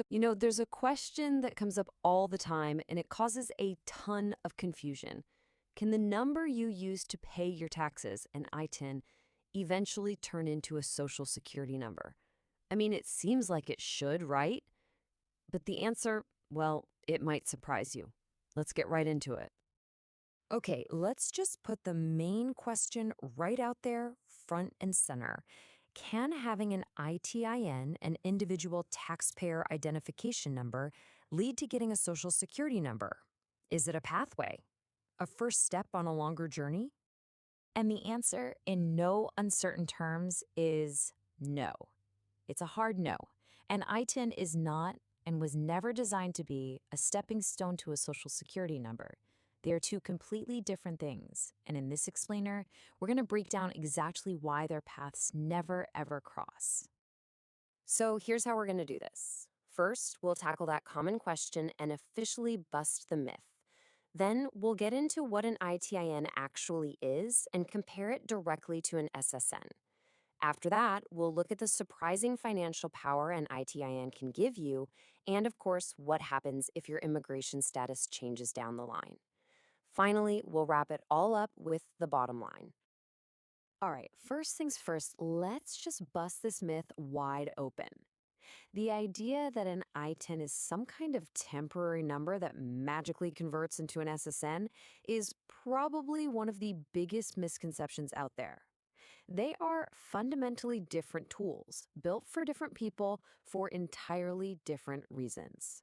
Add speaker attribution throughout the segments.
Speaker 1: There's a question that comes up all the time and it causes a ton of confusion. Can the number you use to pay your taxes, an ITIN, eventually turn into a social security number? I mean, it seems like it should, right? But the answer, well, it might surprise you. Let's get right into it.
Speaker 2: Okay, let's just put the main question right out there, front and center. Can having an ITIN, an individual taxpayer identification number, lead to getting a social security number? Is it a pathway? A first step on a longer journey? And the answer, in no uncertain terms, is no. It's a hard no. An ITIN is not and was never designed to be a stepping stone to a social security number. They are two completely different things, and in this explainer, we're going to break down exactly why their paths never ever cross. So here's how we're going to do this. First, we'll tackle that common question and officially bust the myth. Then we'll get into what an ITIN actually is and compare it directly to an SSN. After that, we'll look at the surprising financial power an ITIN can give you, and of course, what happens if your immigration status changes down the line. Finally, we'll wrap it all up with the bottom line. All right, first things first, let's just bust this myth wide open. The idea that an ITIN is some kind of temporary number that magically converts into an SSN is probably one of the biggest misconceptions out there. They are fundamentally different tools, built for different people for entirely different reasons.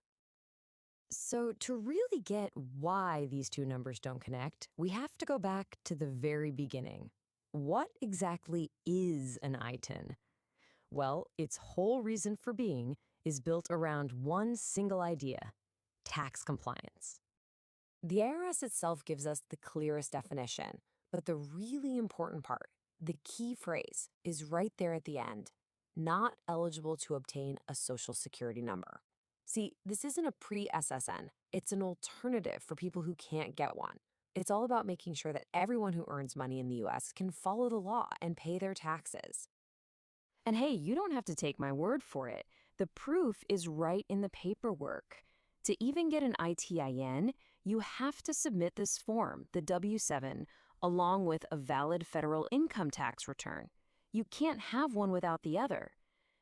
Speaker 2: So, to really get why these two numbers don't connect, we have to go back to the very beginning. What exactly is an ITIN? Well, its whole reason for being is built around one single idea: tax compliance. The IRS itself gives us the clearest definition, but the really important part, the key phrase, is right there at the end: not eligible to obtain a social security number. See, this isn't a pre SSN, it's an alternative for people who can't get one. It's all about making sure that everyone who earns money in the US can follow the law and pay their taxes. And hey, you don't have to take my word for it. The proof is right in the paperwork. To even get an ITIN, you have to submit this form, the W-7, along with a valid federal income tax return. You can't have one without the other.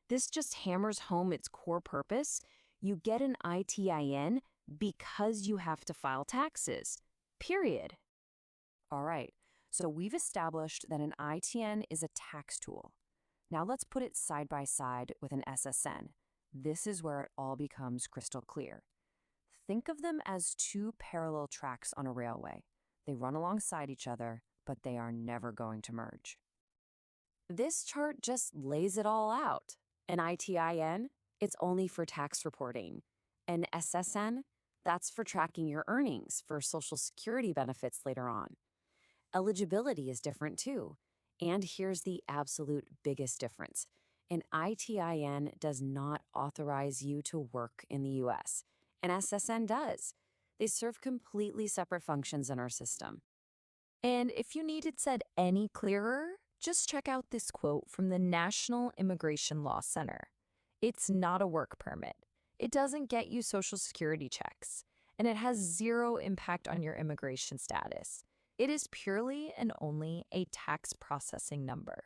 Speaker 2: This just hammers home its core purpose. You get an ITIN because you have to file taxes. Period. All right, so we've established that an ITIN is a tax tool. Now let's put it side by side with an SSN. This is where it all becomes crystal clear. Think of them as two parallel tracks on a railway. They run alongside each other, but they are never going to merge. This chart just lays it all out. An ITIN, it's only for tax reporting. An SSN, that's for tracking your earnings for Social Security benefits later on. Eligibility is different too. And here's the absolute biggest difference. An ITIN does not authorize you to work in the US. An SSN does. They serve completely separate functions in our system. And if you need it said any clearer, just check out this quote from the National Immigration Law Center. It's not a work permit. It doesn't get you Social Security checks, and it has zero impact on your immigration status. It is purely and only a tax processing number.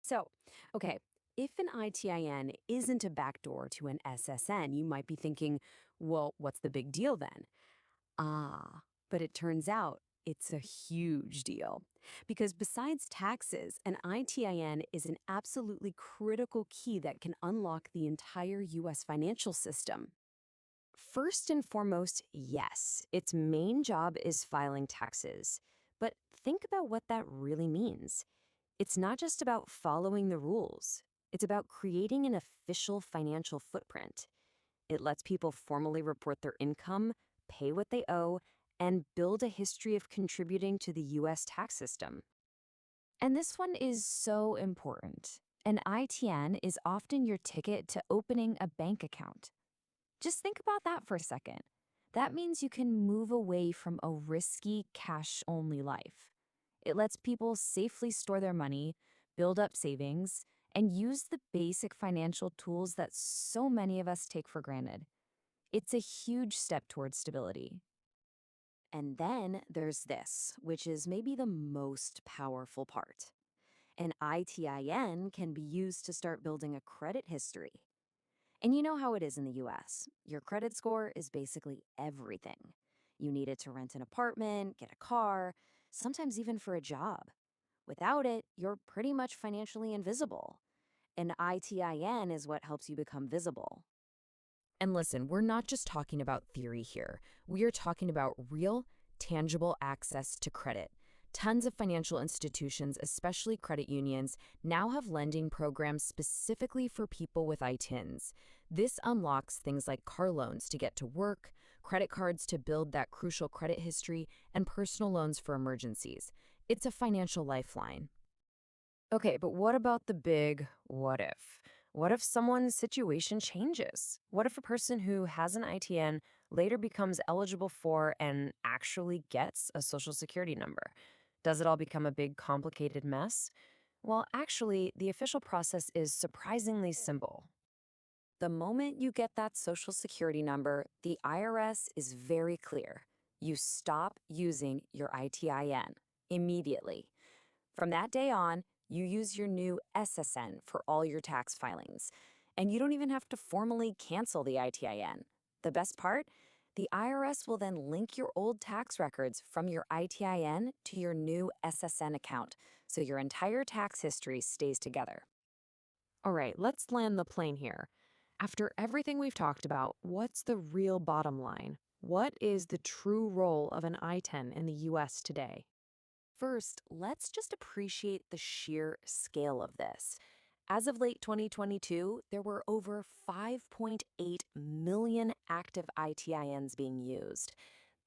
Speaker 2: So, okay, if an ITIN isn't a backdoor to an SSN, you might be thinking, well, what's the big deal then? But it turns out it's a huge deal. Because besides taxes, an ITIN is an absolutely critical key that can unlock the entire US financial system. First and foremost, yes, its main job is filing taxes. But think about what that really means. It's not just about following the rules. It's about creating an official financial footprint. It lets people formally report their income, pay what they owe, and build a history of contributing to the US tax system. And this one is so important. An ITN is often your ticket to opening a bank account. Just think about that for a second. That means you can move away from a risky cash-only life. It lets people safely store their money, build up savings,
Speaker 1: and use the basic financial tools that so many of us take for granted. It's a huge step towards stability. And then there's this, which is maybe the most powerful part. An ITIN can be used to start building a credit history. And you know how it is in the US. Your credit score is basically everything. You need it to rent an apartment, get a car, sometimes even for a job. Without it, you're pretty much financially invisible. An ITIN is what helps you become visible.
Speaker 2: And listen, we're not just talking about theory here. We are talking about real, tangible access to credit. Tons of financial institutions, especially credit unions, now have lending programs specifically for people with ITINs. This unlocks things like car loans to get to work, credit cards to build that crucial credit history, and personal loans for emergencies. It's a financial lifeline.
Speaker 1: Okay, but what about the big what if? What if someone's situation changes? What if a person who has an ITN later becomes eligible for and actually gets a social security number? Does it all become a big complicated mess? Well, actually, the official process is surprisingly simple. The moment you get that social security number, the IRS is very clear. You stop using your ITIN immediately. From that day on, you use your new SSN for all your tax filings. And you don't even have to formally cancel the ITIN. The best part? The IRS will then link your old tax records from your ITIN to your new SSN account, so your entire tax history stays together. All right, let's land the plane here. After everything we've talked about, what's the real bottom line? What is the true role of an ITIN in the US today? First, let's just appreciate the sheer scale of this. As of late 2022, there were over 5.8 million active ITINs being used.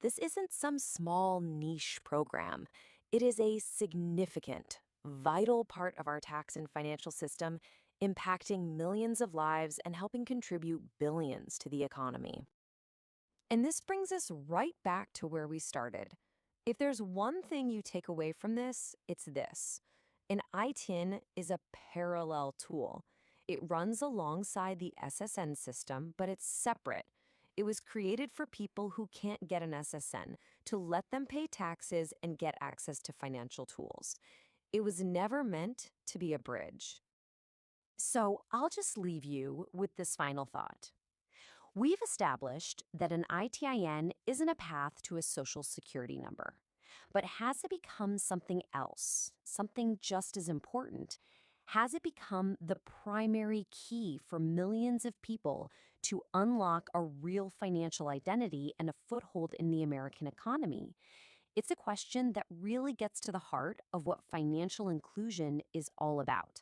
Speaker 1: This isn't some small niche program. It is a significant, vital part of our tax and financial system, impacting millions of lives and helping contribute billions to the economy. And this brings us right back to where we started. If there's one thing you take away from this, it's this. An ITIN is a parallel tool. It runs alongside the SSN system, but it's separate. It was created for people who can't get an SSN to let them pay taxes and get access to financial tools. It was never meant to be a bridge. So I'll just leave you with this final thought. We've established that an ITIN isn't a path to a social security number. But has it become something else, something just as important? Has it become the primary key for millions of people to unlock a real financial identity and a foothold in the American economy? It's a question that really gets to the heart of what financial inclusion is all about.